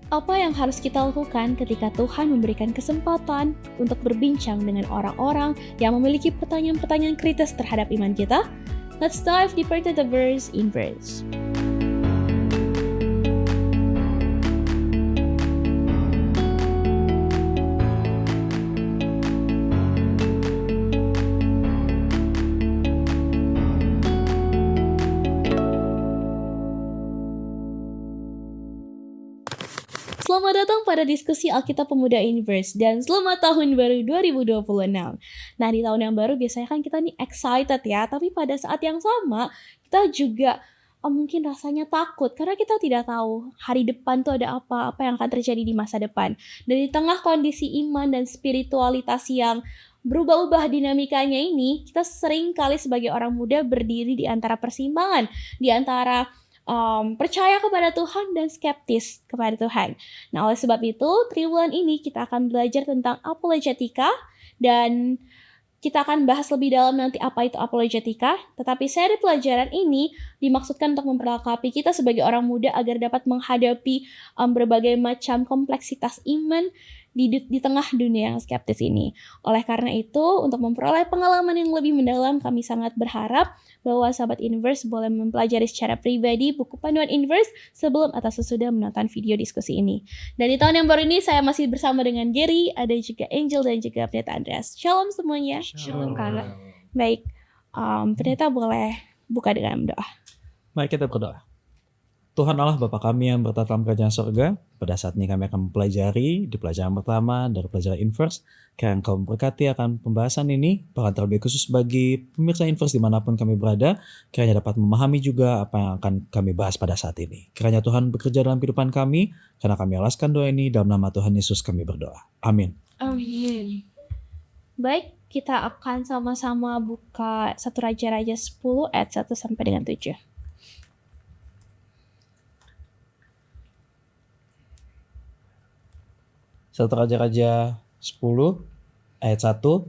Apa yang harus kita lakukan ketika Tuhan memberikan kesempatan untuk berbincang dengan orang-orang yang memiliki pertanyaan-pertanyaan kritis terhadap iman kita? Let's dive deeper to the verse in verse. Selamat datang pada diskusi Alkitab Pemuda Inverse dan selamat tahun baru 2026. Nah, di tahun yang baru biasanya kan kita nih excited ya, tapi pada saat yang sama kita juga mungkin rasanya takut karena kita tidak tahu hari depan tuh ada apa yang akan terjadi di masa depan. Dan di tengah kondisi iman dan spiritualitas yang berubah-ubah dinamikanya ini, kita sering kali sebagai orang muda berdiri di antara persimpangan, di antara percaya kepada Tuhan dan skeptis kepada Tuhan. Nah, oleh sebab itu, triwulan ini kita akan belajar tentang apologetika dan kita akan bahas lebih dalam nanti apa itu apologetika. Tetapi seri pelajaran ini dimaksudkan untuk memperlengkapi kita sebagai orang muda agar dapat menghadapi berbagai macam kompleksitas iman di tengah dunia yang skeptis ini. Oleh karena itu, untuk memperoleh pengalaman yang lebih mendalam, kami sangat berharap bahwa sahabat Inverse boleh mempelajari secara pribadi buku panduan Inverse sebelum atau sesudah menonton video diskusi ini. Dan di tahun yang baru ini saya masih bersama dengan Gary, ada juga Angel dan juga Pendeta Andreas. Shalom semuanya. Shalom Kak. Baik, Pendeta boleh buka dengan doa. Mari kita berdoa. Tuhan Allah Bapa kami yang bertata dalam kerajaan surga, pada saat ini kami akan mempelajari di pelajaran pertama dari pelajaran Inverse. Kiranya Engkau memberkati akan pembahasan ini, bahkan terlebih khusus bagi pemirsa Inverse dimanapun kami berada, kiranya dapat memahami juga apa yang akan kami bahas pada saat ini. Kiranya Tuhan bekerja dalam kehidupan kami, karena kami alaskan doa ini dalam nama Tuhan Yesus kami berdoa. Amin. Amin. Baik, kita akan sama-sama buka 1 Raja-Raja 10 ayat 1 sampai dengan 7. 1 Raja-Raja 10 ayat 1.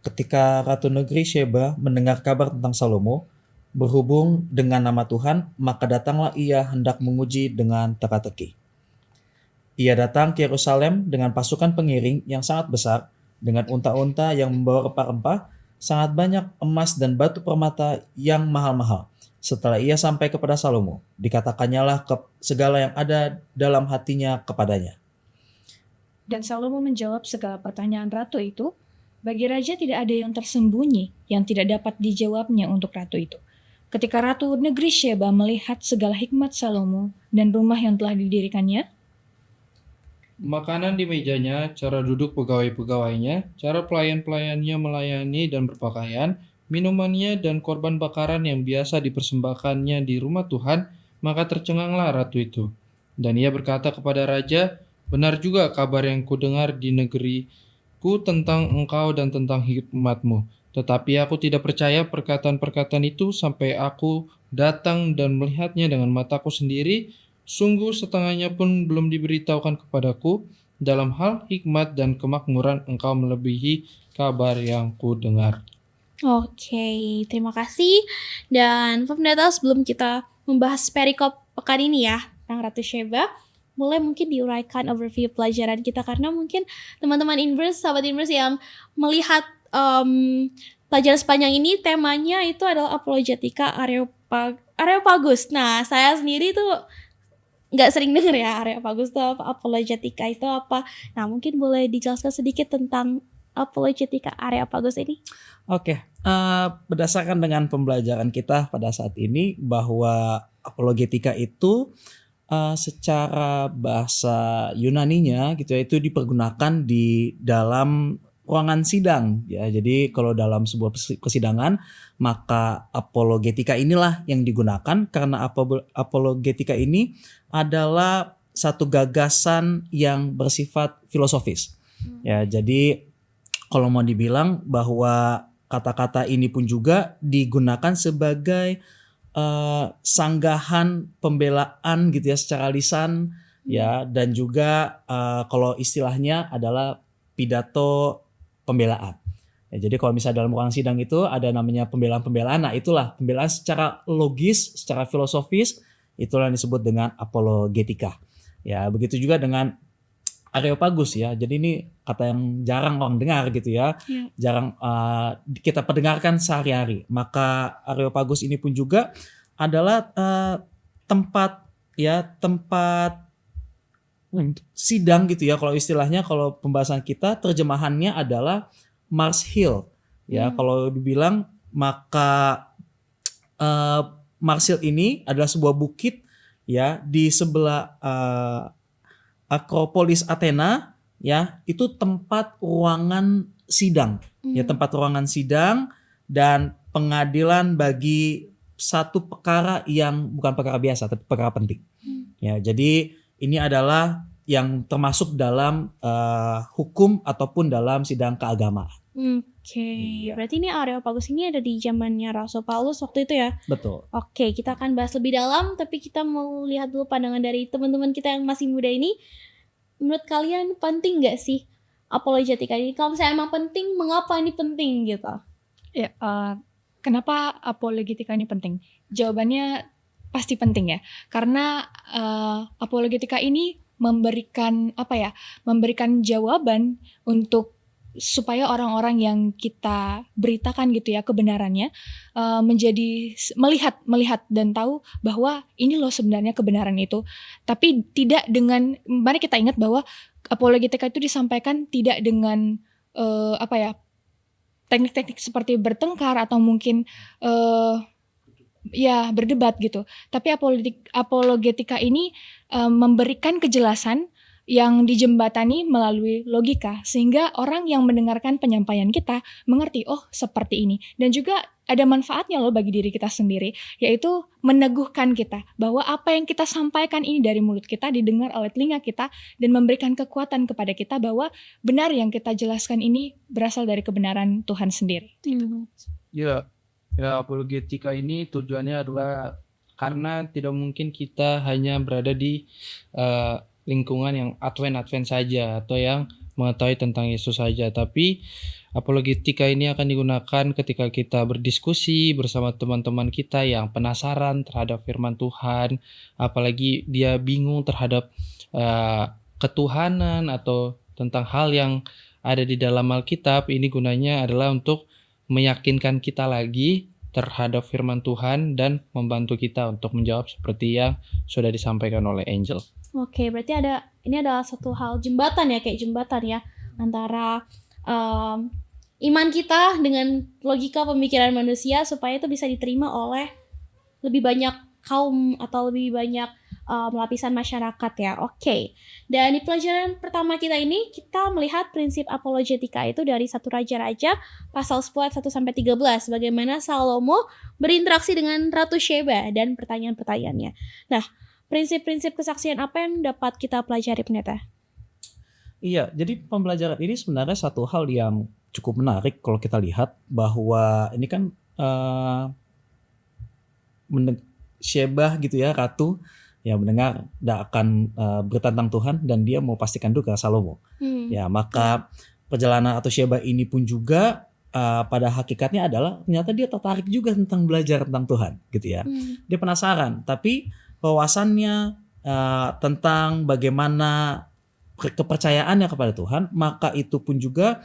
Ketika Ratu Negeri Sheba mendengar kabar tentang Salomo berhubung dengan nama Tuhan, maka datanglah ia hendak menguji dengan teka-teki. Ia datang ke Yerusalem dengan pasukan pengiring yang sangat besar, dengan unta-unta yang membawa rempah-rempah, sangat banyak emas dan batu permata yang mahal-mahal. Setelah ia sampai kepada Salomo, dikatakannya segala yang ada dalam hatinya kepadanya. Dan Salomo menjawab segala pertanyaan ratu itu. Bagi raja tidak ada yang tersembunyi yang tidak dapat dijawabnya untuk ratu itu. Ketika Ratu Negeri Sheba melihat segala hikmat Salomo dan rumah yang telah didirikannya, makanan di mejanya, cara duduk pegawai-pegawainya, cara pelayan-pelayannya melayani dan berpakaian, minumannya dan korban bakaran yang biasa dipersembahkannya di rumah Tuhan, maka tercenganglah ratu itu. Dan ia berkata kepada raja, "Benar juga kabar yang kudengar di negeriku tentang engkau dan tentang hikmatmu. Tetapi aku tidak percaya perkataan-perkataan itu sampai aku datang dan melihatnya dengan mataku sendiri. Sungguh setengahnya pun belum diberitahukan kepadaku. Dalam hal hikmat dan kemakmuran engkau melebihi kabar yang kudengar." Oke, terima kasih. Dan Pendeta, sebelum kita membahas perikop pekan ini ya tentang Ratu Sheba, mulai mungkin diuraikan overview pelajaran kita, karena mungkin teman-teman Inverse, sahabat Inverse yang melihat pelajaran sepanjang ini temanya itu adalah apologetika Areopagus. Nah, saya sendiri tuh nggak sering denger ya Areopagus itu apa, apologetika itu apa. Nah, mungkin boleh dijelaskan sedikit tentang apologetika Areopagus ini? Oke, berdasarkan dengan pembelajaran kita pada saat ini bahwa apologetika itu secara bahasa Yunaninya gitu ya, itu dipergunakan di dalam ruangan sidang ya. Jadi kalau dalam sebuah persidangan, maka apologetika inilah yang digunakan, karena apologetika ini adalah satu gagasan yang bersifat filosofis. Ya, jadi kalau mau dibilang bahwa kata-kata ini pun juga digunakan sebagai sanggahan pembelaan gitu ya secara lisan ya, dan juga kalau istilahnya adalah pidato pembelaan. Ya, jadi kalau misalnya dalam ruang sidang itu ada namanya pembelaan-pembelaan, nah itulah pembelaan secara logis, secara filosofis, itulah yang disebut dengan apologetika. Ya, begitu juga dengan Areopagus ya. Jadi ini kata yang jarang orang dengar gitu ya. Iya. Jarang kita perdengarkan sehari-hari. Maka Areopagus ini pun juga adalah tempat sidang gitu ya, kalau istilahnya, kalau pembahasan kita terjemahannya adalah Mars Hill ya. Kalau dibilang, maka Mars Hill ini adalah sebuah bukit ya di sebelah Akropolis Athena ya. Itu tempat ruangan sidang ya, tempat ruangan sidang dan pengadilan bagi satu perkara yang bukan perkara biasa tapi perkara penting. Ya, jadi ini adalah yang termasuk dalam hukum ataupun dalam sidang keagamaan. Oke, berarti ini Areopagus ini ada di zamannya Rasul Paulus waktu itu ya? Betul. Oke, kita akan bahas lebih dalam, tapi kita mau lihat dulu pandangan dari teman-teman kita yang masih muda ini. Menurut kalian penting gak sih apologetika ini? Kalau misalnya emang penting, mengapa ini penting gitu? Ya, kenapa apologetika ini penting? Jawabannya pasti penting ya, karena apologetika ini memberikan jawaban untuk supaya orang-orang yang kita beritakan gitu ya kebenarannya menjadi melihat dan tahu bahwa ini loh sebenarnya kebenaran itu. Tapi tidak dengan, mari kita ingat bahwa apologetika itu disampaikan tidak dengan teknik-teknik seperti bertengkar atau mungkin berdebat gitu. Tapi apologetika ini memberikan kejelasan yang dijembatani melalui logika, sehingga orang yang mendengarkan penyampaian kita mengerti, oh seperti ini. Dan juga ada manfaatnya loh bagi diri kita sendiri, yaitu meneguhkan kita bahwa apa yang kita sampaikan ini dari mulut kita didengar oleh telinga kita dan memberikan kekuatan kepada kita bahwa benar yang kita jelaskan ini berasal dari kebenaran Tuhan sendiri. Ya, apologetika ini tujuannya adalah karena tidak mungkin kita hanya berada di lingkungan yang Advent saja atau yang mengetahui tentang Yesus saja, tapi apologetika ini akan digunakan ketika kita berdiskusi bersama teman-teman kita yang penasaran terhadap firman Tuhan, apalagi dia bingung terhadap ketuhanan atau tentang hal yang ada di dalam Alkitab. Ini gunanya adalah untuk meyakinkan kita lagi terhadap firman Tuhan dan membantu kita untuk menjawab seperti yang sudah disampaikan oleh Angel. Oke, berarti ini adalah satu hal jembatan ya, kayak jembatan ya antara iman kita dengan logika pemikiran manusia supaya itu bisa diterima oleh lebih banyak kaum atau lebih banyak lapisan masyarakat ya. Oke. Dan di pelajaran pertama kita ini kita melihat prinsip apologetika itu dari 1 Raja-Raja pasal 10 ayat 1 sampai 13, bagaimana Salomo berinteraksi dengan Ratu Sheba dan pertanyaan-pertanyaannya. Nah, prinsip-prinsip kesaksian apa yang dapat kita pelajari, pendeta? Iya, jadi pembelajaran ini sebenarnya satu hal yang cukup menarik kalau kita lihat bahwa ini kan Sheba gitu ya, ratu yang mendengar akan berita tentang Tuhan dan dia mau pastikan dulu ke Salomo. Ya, maka perjalanan Ratu Sheba ini pun juga pada hakikatnya adalah ternyata dia tertarik juga tentang belajar tentang Tuhan gitu ya. Dia penasaran, tapi wawasannya tentang bagaimana kepercayaannya kepada Tuhan, maka itu pun juga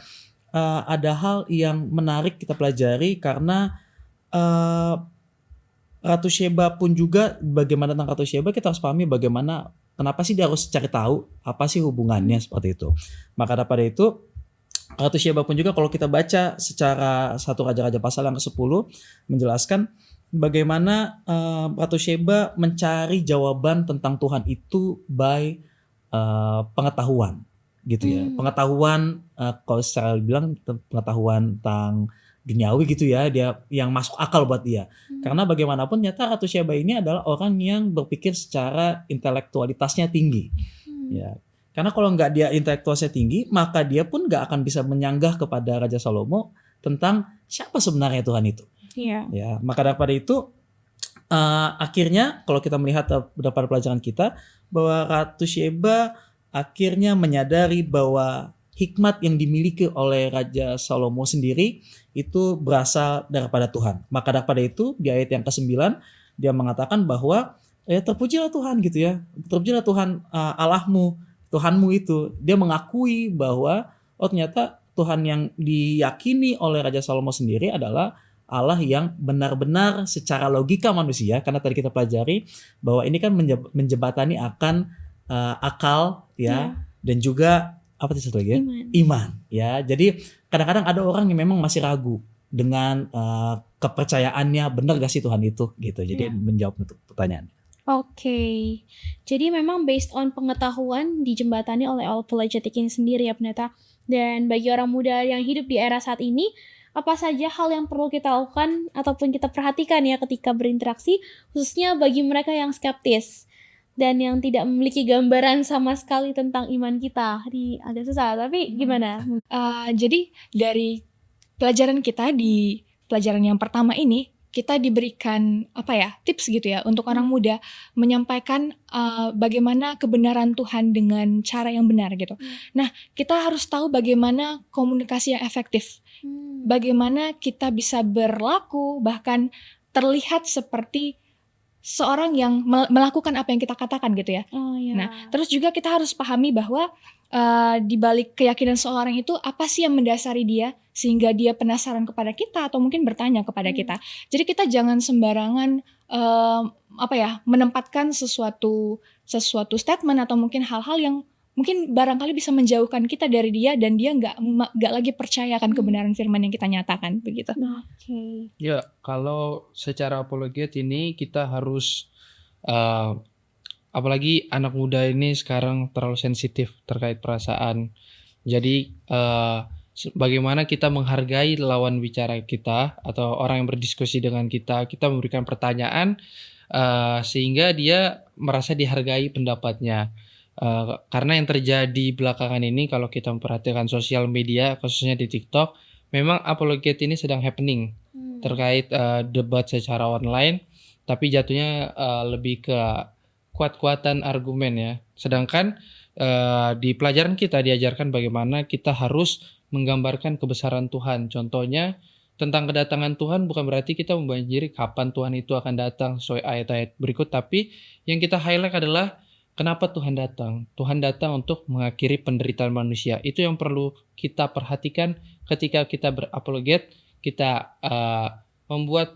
ada hal yang menarik kita pelajari karena Ratu Sheba pun juga, bagaimana tentang Ratu Sheba kita harus pahami bagaimana, kenapa sih dia harus cari tahu apa sih hubungannya seperti itu. Maka daripada itu Ratu Sheba pun juga kalau kita baca secara 1 Raja-Raja pasal yang ke-10 menjelaskan bagaimana Ratu Sheba mencari jawaban tentang Tuhan itu by pengetahuan gitu ya. Pengetahuan kalau secara bilang pengetahuan tentang duniawi gitu ya, dia yang masuk akal buat dia. Karena bagaimanapun nyata Ratu Sheba ini adalah orang yang berpikir secara intelektualitasnya tinggi. Ya. Karena kalau nggak dia intelektualitasnya tinggi, maka dia pun nggak akan bisa menyanggah kepada Raja Salomo tentang siapa sebenarnya Tuhan itu. Iya. Ya, maka daripada itu akhirnya kalau kita melihat pada pelajaran kita bahwa Ratu Sheba akhirnya menyadari bahwa hikmat yang dimiliki oleh Raja Salomo sendiri itu berasal daripada Tuhan. Maka daripada itu di ayat yang ke-9 dia mengatakan bahwa ya terpujilah Tuhan gitu ya. Terpujilah Tuhan Allahmu, Tuhanmu itu. Dia mengakui bahwa ternyata Tuhan yang diyakini oleh Raja Salomo sendiri adalah Allah yang benar-benar secara logika manusia, karena tadi kita pelajari bahwa ini kan menjembatani akan akal ya, dan juga apa satu lagi ya? Iman ya. Jadi kadang-kadang ada orang yang memang masih ragu dengan kepercayaannya, benar gak sih Tuhan itu gitu. Jadi menjawab untuk pertanyaan. Oke, jadi memang based on pengetahuan dijembatani oleh apologetik ini sendiri ya pendeta. Dan bagi orang muda yang hidup di era saat ini, apa saja hal yang perlu kita lakukan ataupun kita perhatikan ya ketika berinteraksi, khususnya bagi mereka yang skeptis dan yang tidak memiliki gambaran sama sekali tentang iman kita. Ini agak susah, tapi gimana? Jadi dari pelajaran kita di pelajaran yang pertama ini, kita diberikan tips gitu ya untuk orang muda menyampaikan bagaimana kebenaran Tuhan dengan cara yang benar gitu. Nah, kita harus tahu bagaimana komunikasi yang efektif. Bagaimana kita bisa berlaku bahkan terlihat seperti seorang yang melakukan apa yang kita katakan gitu ya. Nah, terus juga kita harus pahami bahwa di balik keyakinan seorang itu apa sih yang mendasari dia sehingga dia penasaran kepada kita atau mungkin bertanya kepada kita. Jadi kita jangan sembarangan menempatkan sesuatu statement atau mungkin hal-hal yang mungkin barangkali bisa menjauhkan kita dari dia dan dia nggak lagi percayakan kebenaran firman yang kita nyatakan begitu. Oke. Ya, kalau secara apologet ini kita harus apalagi anak muda ini sekarang terlalu sensitif terkait perasaan. Jadi bagaimana kita menghargai lawan bicara kita atau orang yang berdiskusi dengan kita memberikan pertanyaan sehingga dia merasa dihargai pendapatnya. Karena yang terjadi belakangan ini kalau kita memperhatikan sosial media khususnya di TikTok, memang apologet ini sedang happening terkait debat secara online, tapi jatuhnya lebih ke kuat-kuatan argumen ya. Sedangkan di pelajaran kita diajarkan bagaimana kita harus menggambarkan kebesaran Tuhan. Contohnya tentang kedatangan Tuhan bukan berarti kita membanjiri kapan Tuhan itu akan datang sesuai ayat-ayat berikut, tapi yang kita highlight adalah kenapa Tuhan datang. Tuhan datang untuk mengakhiri penderitaan manusia. Itu yang perlu kita perhatikan ketika kita berapologet. Kita membuat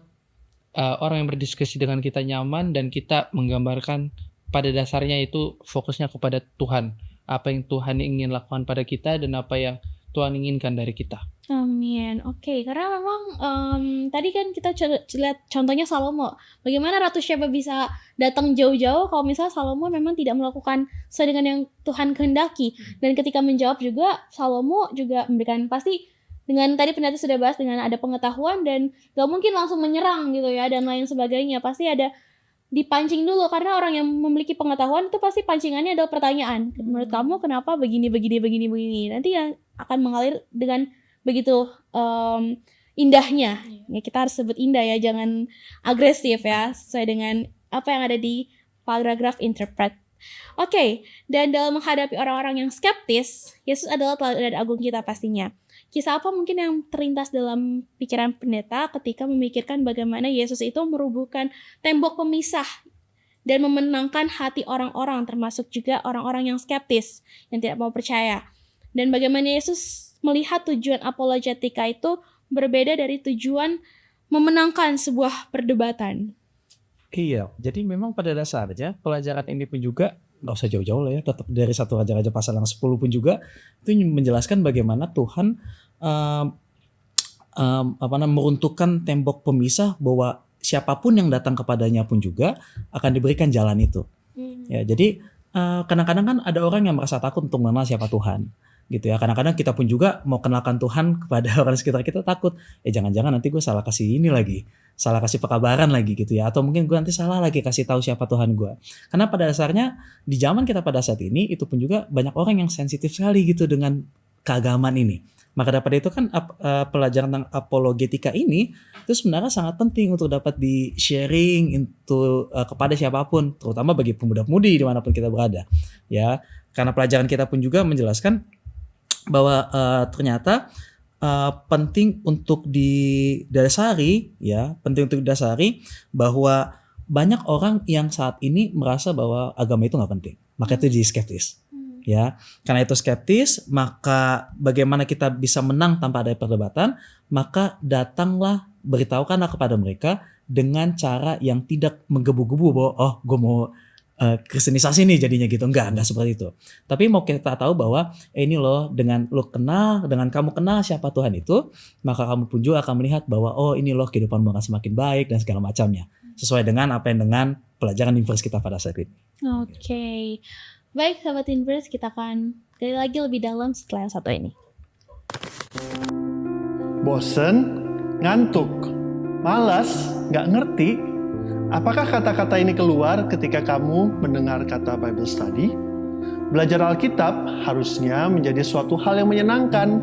orang yang berdiskusi dengan kita nyaman dan kita menggambarkan pada dasarnya itu fokusnya kepada Tuhan. Apa yang Tuhan ingin lakukan pada kita dan apa yang Tuhan inginkan dari kita. Amin. Oke, karena memang tadi kan kita lihat contohnya Salomo. Bagaimana Ratu Sheba bisa datang jauh-jauh kalau misalnya Salomo memang tidak melakukan sesuai dengan yang Tuhan kehendaki. Dan ketika menjawab juga Salomo juga memberikan pasti dengan tadi pendeta sudah bahas dengan ada pengetahuan dan gak mungkin langsung menyerang gitu ya dan lain sebagainya. Pasti ada dipancing dulu karena orang yang memiliki pengetahuan itu pasti pancingannya adalah pertanyaan. Menurut kamu kenapa begini. Nanti yang akan mengalir dengan begitu indahnya. Ya kita harus sebut indah ya, jangan agresif ya, sesuai dengan apa yang ada di paragraf interpret. Oke, dan dalam menghadapi orang-orang yang skeptis, Yesus adalah teladan agung kita pastinya. Kisah apa mungkin yang terlintas dalam pikiran pendeta ketika memikirkan bagaimana Yesus itu merubuhkan tembok pemisah dan memenangkan hati orang-orang, termasuk juga orang-orang yang skeptis, yang tidak mau percaya. Dan bagaimana Yesus melihat tujuan apologetika itu berbeda dari tujuan memenangkan sebuah perdebatan. Iya, jadi memang pada dasarnya pelajaran ini pun juga nggak usah jauh-jauh lah ya, tetap dari 1 Raja-Raja pasal yang 10 pun juga itu menjelaskan bagaimana Tuhan meruntuhkan tembok pemisah bahwa siapapun yang datang kepadanya pun juga akan diberikan jalan itu. Ya, jadi kadang-kadang kan ada orang yang merasa takut untuk mengenal siapa Tuhan. Gitu ya, kadang-kadang kita pun juga mau kenalkan Tuhan kepada orang sekitar kita takut jangan-jangan nanti gue salah kasih ini lagi, salah kasih pekabaran lagi gitu ya, atau mungkin gue nanti salah lagi kasih tahu siapa Tuhan gue. Karena pada dasarnya di zaman kita pada saat ini itu pun juga banyak orang yang sensitif sekali gitu dengan keagamaan ini. Maka dapat itu kan pelajaran tentang apologetika ini itu sebenarnya sangat penting untuk dapat di sharing itu kepada siapapun, terutama bagi pemuda-pemudi dimanapun kita berada ya. Karena pelajaran kita pun juga menjelaskan bahwa ternyata penting untuk didasari ya, penting untuk didasari bahwa banyak orang yang saat ini merasa bahwa agama itu nggak penting, maka itu jadi skeptis. Ya, karena itu skeptis, maka bagaimana kita bisa menang tanpa ada perdebatan? Maka datanglah, beritahukanlah kepada mereka dengan cara yang tidak menggebu-gebu bahwa gue mau kristenisasi nih jadinya gitu. Enggak seperti itu. Tapi mau kita tahu bahwa ini loh, dengan kamu kenal siapa Tuhan itu, maka kamu pun juga akan melihat bahwa ini loh kehidupanmu akan semakin baik dan segala macamnya. Sesuai dengan apa yang dengan pelajaran Inverse kita pada saat ini. Oke. Baik sahabat Inverse, kita akan gali lagi lebih dalam setelah yang satu ini. Bosen, ngantuk, malas, nggak ngerti. Apakah kata-kata ini keluar ketika kamu mendengar kata Bible Study? Belajar Alkitab harusnya menjadi suatu hal yang menyenangkan.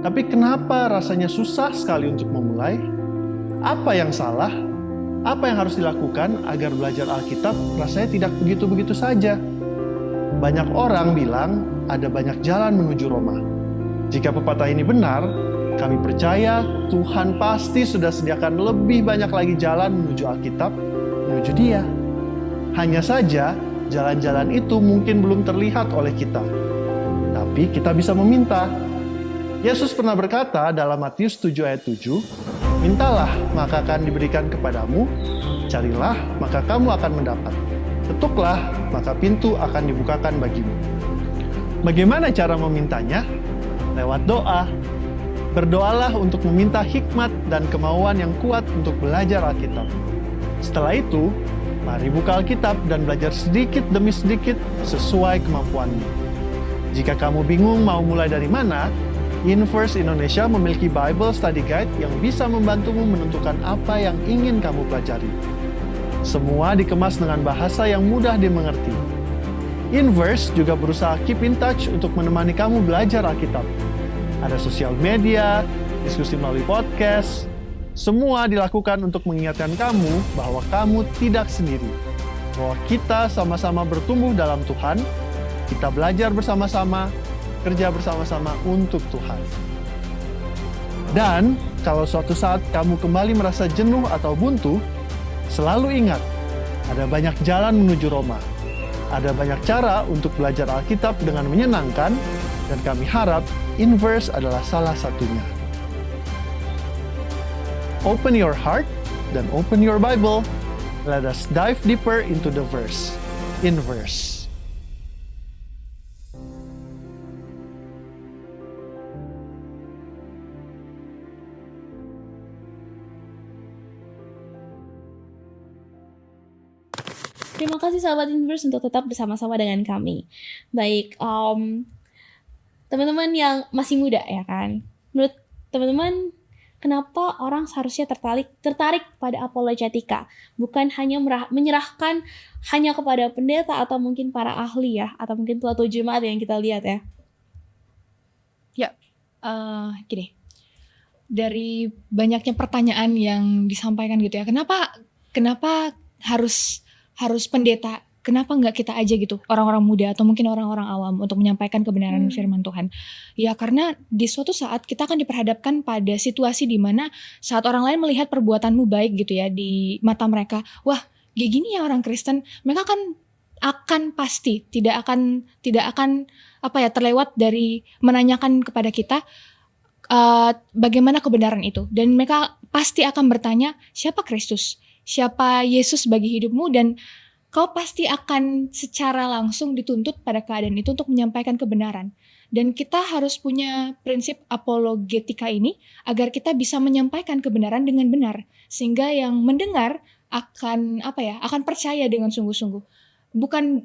Tapi kenapa rasanya susah sekali untuk memulai? Apa yang salah? Apa yang harus dilakukan agar belajar Alkitab rasanya tidak begitu-begitu saja? Banyak orang bilang ada banyak jalan menuju Roma. Jika pepatah ini benar, kami percaya Tuhan pasti sudah sediakan lebih banyak lagi jalan menuju Alkitab, menuju Dia. Hanya saja, jalan-jalan itu mungkin belum terlihat oleh kita. Tapi kita bisa meminta. Yesus pernah berkata dalam Matius 7 ayat 7, "Mintalah, maka akan diberikan kepadamu. Carilah, maka kamu akan mendapat. Ketuklah, maka pintu akan dibukakan bagimu." Bagaimana cara memintanya? Lewat doa. Berdoalah untuk meminta hikmat dan kemauan yang kuat untuk belajar Alkitab. Setelah itu, mari buka Alkitab dan belajar sedikit demi sedikit sesuai kemampuanmu. Jika kamu bingung mau mulai dari mana, Inverse Indonesia memiliki Bible Study Guide yang bisa membantumu menentukan apa yang ingin kamu pelajari. Semua dikemas dengan bahasa yang mudah dimengerti. Inverse juga berusaha keep in touch untuk menemani kamu belajar Alkitab. Ada sosial media, diskusi melalui podcast. Semua dilakukan untuk mengingatkan kamu bahwa kamu tidak sendiri. Bahwa kita sama-sama bertumbuh dalam Tuhan, kita belajar bersama-sama, kerja bersama-sama untuk Tuhan. Dan kalau suatu saat kamu kembali merasa jenuh atau buntu, selalu ingat, ada banyak jalan menuju Roma. Ada banyak cara untuk belajar Alkitab dengan menyenangkan, dan kami harap Inverse adalah salah satunya. Open your heart, dan open your Bible. Let us dive deeper into the verse. Inverse. Terima kasih sahabat Inverse untuk tetap bersama-sama dengan kami. Baik, teman-teman yang masih muda ya kan. Menurut teman-teman, kenapa orang seharusnya tertarik pada apologetika? Bukan hanya menyerahkan hanya kepada pendeta atau mungkin para ahli ya, atau mungkin tua jemaat yang kita lihat ya. Gini, dari banyaknya pertanyaan yang disampaikan gitu ya, kenapa harus pendeta? Kenapa nggak kita aja gitu, orang-orang muda atau mungkin orang-orang awam untuk menyampaikan kebenaran firman Tuhan? Ya karena di suatu saat kita akan diperhadapkan pada situasi di mana saat orang lain melihat perbuatanmu baik gitu ya di mata mereka, wah kayak gini ya orang Kristen, mereka akan pasti tidak akan terlewat dari menanyakan kepada kita bagaimana kebenaran itu, dan mereka pasti akan bertanya, siapa Kristus, siapa Yesus bagi hidupmu, dan kau pasti akan secara langsung dituntut pada keadaan itu untuk menyampaikan kebenaran. Dan kita harus punya prinsip apologetika ini agar kita bisa menyampaikan kebenaran dengan benar, sehingga yang mendengar akan percaya dengan sungguh-sungguh. Bukan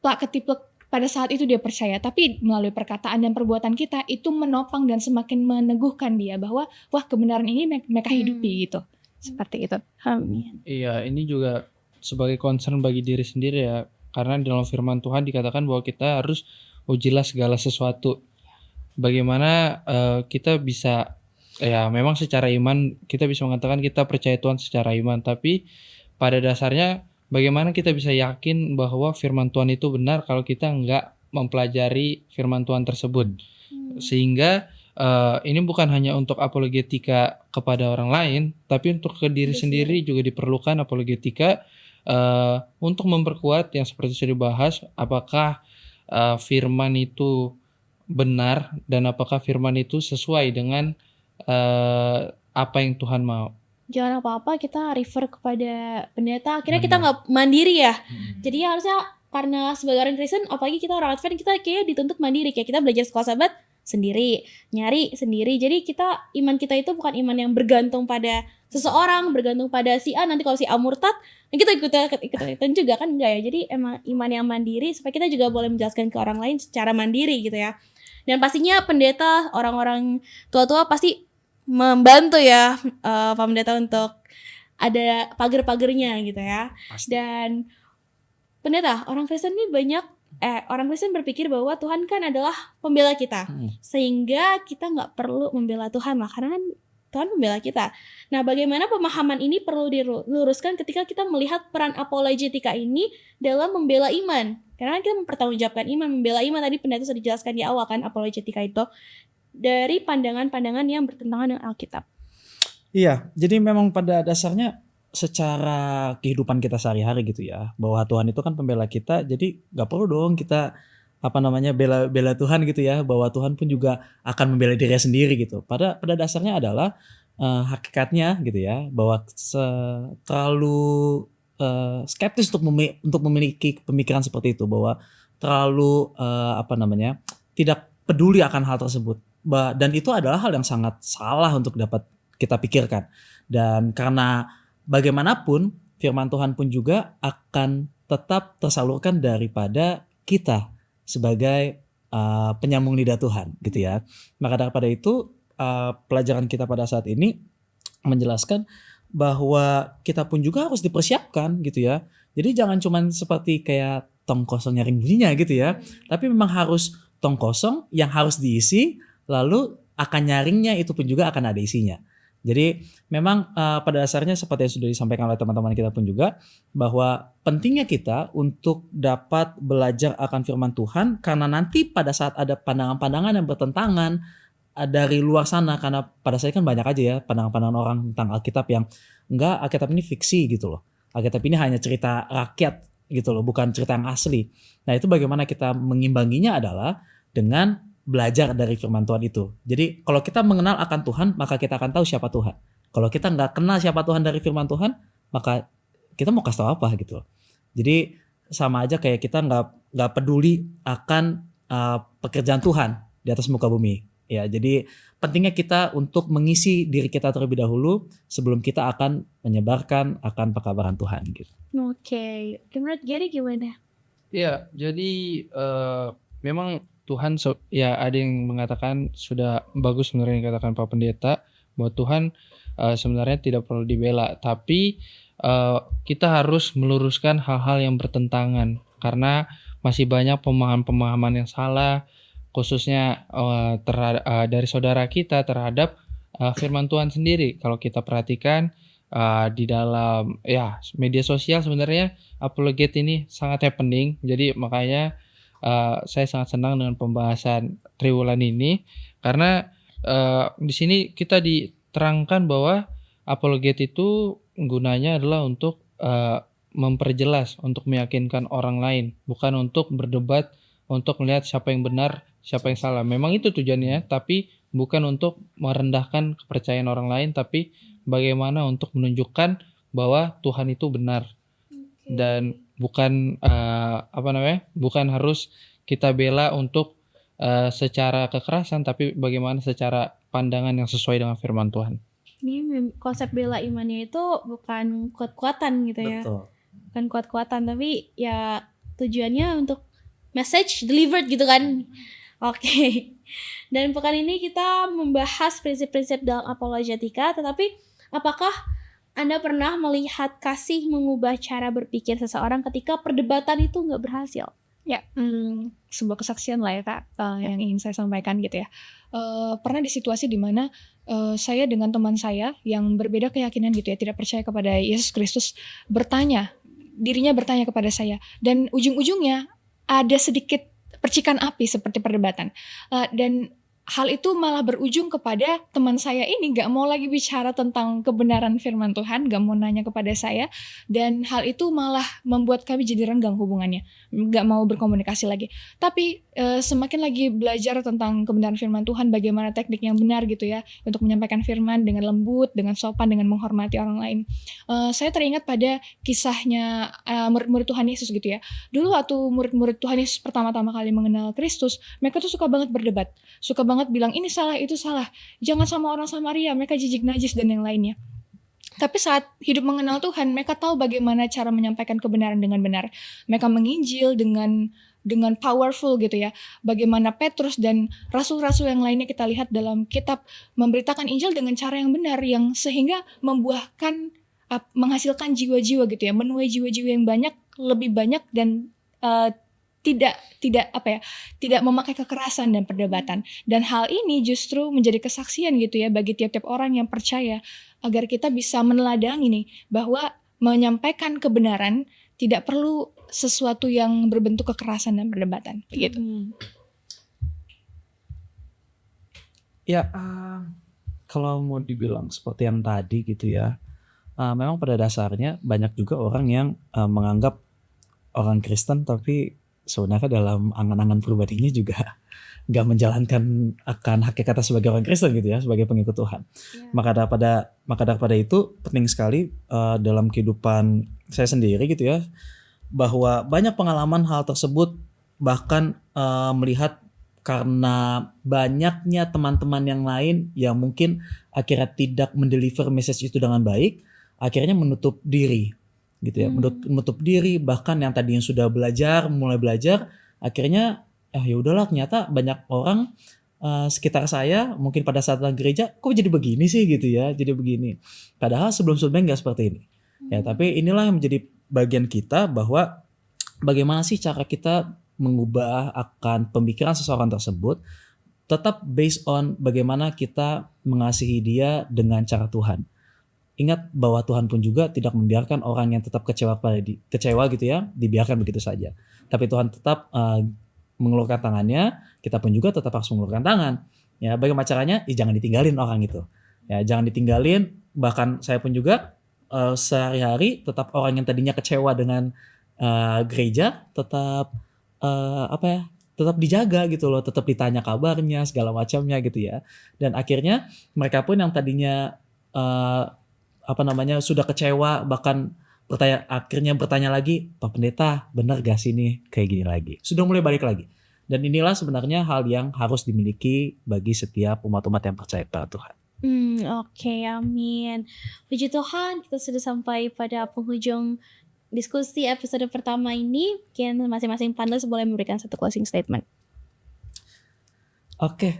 plak ketiplek pada saat itu dia percaya, tapi melalui perkataan dan perbuatan kita itu menopang dan semakin meneguhkan dia bahwa wah kebenaran ini mereka hidupi gitu. Seperti itu. Amin. Iya, ini juga sebagai concern bagi diri sendiri ya, karena dalam firman Tuhan dikatakan bahwa kita harus ujilah segala sesuatu. Bagaimana kita bisa, ya memang secara iman kita bisa mengatakan kita percaya Tuhan secara iman, tapi pada dasarnya bagaimana kita bisa yakin bahwa firman Tuhan itu benar kalau kita nggak mempelajari firman Tuhan tersebut. Sehingga ini bukan hanya untuk apologetika kepada orang lain, tapi untuk ke diri sendiri juga diperlukan apologetika Untuk memperkuat yang seperti sudah dibahas, apakah firman itu benar dan apakah firman itu sesuai dengan apa yang Tuhan mau. Jangan apa-apa kita refer kepada pendeta. Akhirnya kita nggak mandiri ya. Jadi harusnya karena sebagai orang Kristen, apalagi kita orang Advent, kita kayaknya dituntut mandiri. Kayak kita belajar sekolah Sabat sendiri, nyari sendiri. Jadi iman kita itu bukan iman yang bergantung pada seseorang, bergantung pada si A. Nanti kalau si A murtad, kita ikutan juga kan enggak ya. Jadi emang iman yang mandiri supaya kita juga boleh menjelaskan ke orang lain secara mandiri gitu ya. Dan pastinya pendeta, orang-orang tua-tua pasti membantu ya Pak Pendeta untuk ada pagar-pagarnya gitu ya. Pasti. Dan pendeta, orang Kristen ini orang Kristen berpikir bahwa Tuhan kan adalah pembela kita, sehingga kita nggak perlu membela Tuhan lah, karena kan Tuhan membela kita. Nah, bagaimana pemahaman ini perlu diluruskan ketika kita melihat peran apologetika ini dalam membela iman? Karena kita mempertanggungjawabkan iman, membela iman tadi pendeta sudah dijelaskan di awal kan apologetika itu dari pandangan-pandangan yang bertentangan dengan Alkitab. Iya, jadi memang pada dasarnya secara kehidupan kita sehari-hari gitu ya, bahwa Tuhan itu kan pembela kita, jadi nggak perlu dong kita bela Tuhan gitu ya, bahwa Tuhan pun juga akan membela dirinya sendiri gitu. Pada dasarnya adalah hakikatnya gitu ya, bahwa terlalu skeptis untuk memiliki pemikiran seperti itu, bahwa terlalu tidak peduli akan hal tersebut. Dan itu adalah hal yang sangat salah untuk dapat kita pikirkan. Dan karena bagaimanapun firman Tuhan pun juga akan tetap tersalurkan daripada kita sebagai penyambung lidah Tuhan gitu ya. Maka daripada itu pelajaran kita pada saat ini menjelaskan bahwa kita pun juga harus dipersiapkan gitu ya. Jadi jangan cuman seperti kayak tong kosong nyaring bunyinya gitu ya. Tapi memang harus tong kosong yang harus diisi, lalu akan nyaringnya itu pun juga akan ada isinya. Jadi memang pada dasarnya seperti yang sudah disampaikan oleh teman-teman kita pun juga, bahwa pentingnya kita untuk dapat belajar akan firman Tuhan, karena nanti pada saat ada pandangan-pandangan yang bertentangan dari luar sana, karena pada saya kan banyak aja ya pandangan-pandangan orang tentang Alkitab yang enggak, Alkitab ini fiksi gitu loh. Alkitab ini hanya cerita rakyat gitu loh, bukan cerita yang asli. Nah, itu bagaimana kita mengimbanginya adalah dengan belajar dari firman Tuhan itu. Jadi kalau kita mengenal akan Tuhan, maka kita akan tahu siapa Tuhan. Kalau kita nggak kenal siapa Tuhan dari firman Tuhan, maka kita mau kasih tahu apa gitu. Jadi sama aja kayak kita nggak peduli akan pekerjaan Tuhan di atas muka bumi. Ya, jadi pentingnya kita untuk mengisi diri kita terlebih dahulu sebelum kita akan menyebarkan akan pekabaran Tuhan gitu. Oke. Menurut Gary gimana? Ya, jadi memang Tuhan ya ada yang mengatakan sudah bagus sebenarnya yang dikatakan Pak Pendeta, bahwa Tuhan sebenarnya tidak perlu dibela, tapi kita harus meluruskan hal-hal yang bertentangan karena masih banyak pemahaman-pemahaman yang salah, khususnya dari saudara kita terhadap firman Tuhan sendiri. Kalau kita perhatikan di dalam media sosial sebenarnya apologet ini sangat happening, jadi makanya saya sangat senang dengan pembahasan triwulan ini karena di sini kita diterangkan bahwa apologet itu gunanya adalah untuk memperjelas, untuk meyakinkan orang lain, bukan untuk berdebat, untuk melihat siapa yang benar, siapa yang salah. Memang itu tujuannya, tapi bukan untuk merendahkan kepercayaan orang lain, tapi bagaimana untuk menunjukkan bahwa Tuhan itu benar. Dan bukan bukan harus kita bela untuk secara kekerasan, tapi bagaimana secara pandangan yang sesuai dengan firman Tuhan. Ini konsep bela imannya itu bukan kuat-kuatan gitu ya. Betul. Bukan kuat-kuatan, tapi ya tujuannya untuk message delivered gitu kan. Oke. Dan pekan ini kita membahas prinsip-prinsip dalam apologetika, tetapi apakah Anda pernah melihat kasih mengubah cara berpikir seseorang ketika perdebatan itu nggak berhasil? Ya, sebuah kesaksian lah ya Kak, yang ingin saya sampaikan gitu ya. Pernah di situasi di mana saya dengan teman saya yang berbeda keyakinan gitu ya, tidak percaya kepada Yesus Kristus, dirinya bertanya kepada saya, dan ujung-ujungnya ada sedikit percikan api seperti perdebatan. Dan hal itu malah berujung kepada teman saya ini gak mau lagi bicara tentang kebenaran firman Tuhan, gak mau nanya kepada saya, dan hal itu malah membuat kami jadi renggang hubungannya, gak mau berkomunikasi lagi. Tapi semakin lagi belajar tentang kebenaran firman Tuhan, bagaimana teknik yang benar gitu ya untuk menyampaikan firman dengan lembut, dengan sopan, dengan menghormati orang lain. Saya teringat pada kisahnya murid-murid Tuhan Yesus gitu ya. Dulu waktu murid-murid Tuhan Yesus pertama-tama kali mengenal Kristus, mereka tuh suka banget berdebat, suka banget bilang ini salah, itu salah, jangan sama orang Samaria, mereka jijik najis dan yang lainnya. Tapi saat hidup mengenal Tuhan, mereka tahu bagaimana cara menyampaikan kebenaran dengan benar. Mereka menginjil dengan powerful gitu ya. Bagaimana Petrus dan rasul-rasul yang lainnya kita lihat dalam kitab memberitakan Injil dengan cara yang benar, yang sehingga membuahkan, menghasilkan jiwa-jiwa gitu ya, menuai jiwa-jiwa yang banyak, lebih banyak, dan tidak memakai kekerasan dan perdebatan. Dan hal ini justru menjadi kesaksian gitu ya bagi tiap-tiap orang yang percaya, agar kita bisa meneladani nih bahwa menyampaikan kebenaran tidak perlu sesuatu yang berbentuk kekerasan dan perdebatan begitu. Ya, kalau mau dibilang seperti yang tadi gitu ya, memang pada dasarnya banyak juga orang yang menganggap orang Kristen tapi sebenarnya dalam angan-angan pribadinya juga nggak menjalankan akan hakikatnya sebagai orang Kristen gitu ya, sebagai pengikut Tuhan. Maka daripada itu penting sekali dalam kehidupan saya sendiri gitu ya, bahwa banyak pengalaman hal tersebut, bahkan melihat karena banyaknya teman-teman yang lain yang mungkin akhirnya tidak mendeliver message itu dengan baik, akhirnya menutup diri gitu ya, menutup diri, bahkan yang tadinya sudah mulai belajar, akhirnya ya udahlah, ternyata banyak orang sekitar saya mungkin pada saat datang gereja kok jadi begini sih gitu ya, jadi begini. Padahal sebelum-sebelumnya nggak seperti ini. Ya, tapi inilah yang menjadi bagian kita, bahwa bagaimana sih cara kita mengubah akan pemikiran seseorang tersebut, tetap based on bagaimana kita mengasihi dia dengan cara Tuhan. Ingat bahwa Tuhan pun juga tidak membiarkan orang yang tetap kecewa gitu ya, dibiarkan begitu saja. Tapi Tuhan tetap mengeluarkan tangannya, kita pun juga tetap harus mengeluarkan tangan. Ya, bagaimana caranya? Jangan ditinggalin orang itu. Ya, jangan ditinggalin. Bahkan saya pun juga sehari-hari tetap orang yang tadinya kecewa dengan gereja tetap tetap dijaga gitu loh, tetap ditanya kabarnya segala macamnya gitu ya. Dan akhirnya mereka pun yang tadinya sudah kecewa, bahkan akhirnya bertanya lagi, Pak Pendeta benar gak sih nih kayak gini lagi, sudah mulai balik lagi. Dan inilah sebenarnya hal yang harus dimiliki bagi setiap umat-umat yang percaya pada Tuhan. Oke, amin. Puji Tuhan, kita sudah sampai pada penghujung diskusi episode pertama ini. Mungkin masing-masing panelis boleh memberikan satu closing statement. Oke,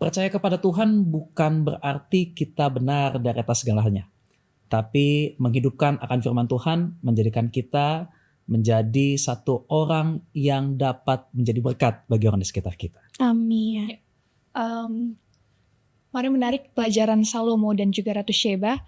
percaya kepada Tuhan bukan berarti kita benar dari atas segalanya. Tapi menghidupkan akan firman Tuhan menjadikan kita menjadi satu orang yang dapat menjadi berkat bagi orang di sekitar kita. Amin. Mari menarik pelajaran Salomo dan juga Ratu Sheba.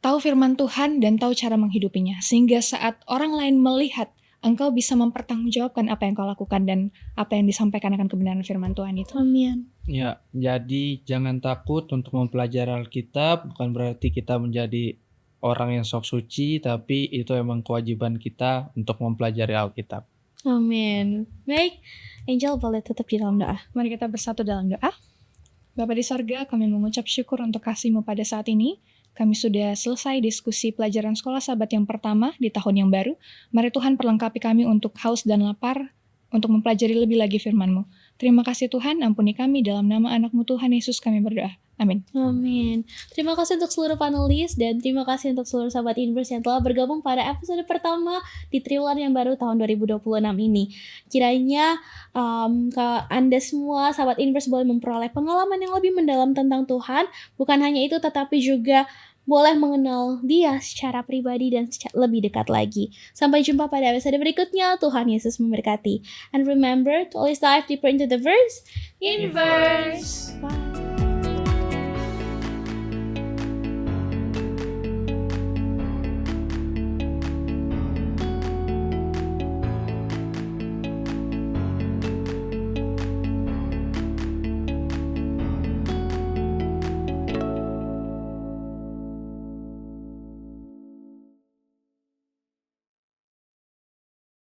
Tahu firman Tuhan dan tahu cara menghidupinya. Sehingga saat orang lain melihat, engkau bisa mempertanggungjawabkan apa yang kau lakukan dan apa yang disampaikan akan kebenaran firman Tuhan itu. Amin. Ya, jadi jangan takut untuk mempelajari Alkitab, bukan berarti kita menjadi orang yang sok suci, tapi itu emang kewajiban kita untuk mempelajari Alkitab. Amin. Baik, Angel boleh tutup di dalam doa. Mari kita bersatu dalam doa. Bapa di sorga, kami mengucap syukur untuk kasih-Mu pada saat ini. Kami sudah selesai diskusi pelajaran sekolah sahabat yang pertama di tahun yang baru. Mari Tuhan perlengkapi kami untuk haus dan lapar, untuk mempelajari lebih lagi firman-Mu. Terima kasih Tuhan, ampuni kami dalam nama anak-Mu Tuhan Yesus kami berdoa. Amin. Amin. Terima kasih untuk seluruh panelis dan terima kasih untuk seluruh sahabat Inverse yang telah bergabung pada episode pertama di triwulan yang baru tahun 2026 ini. Kiranya Anda semua sahabat Inverse boleh memperoleh pengalaman yang lebih mendalam tentang Tuhan. Bukan hanya itu, tetapi juga boleh mengenal Dia secara pribadi dan lebih dekat lagi. Sampai jumpa pada episode berikutnya. Tuhan Yesus memberkati. And remember to always dive deeper into the verse. Inverse. Bye.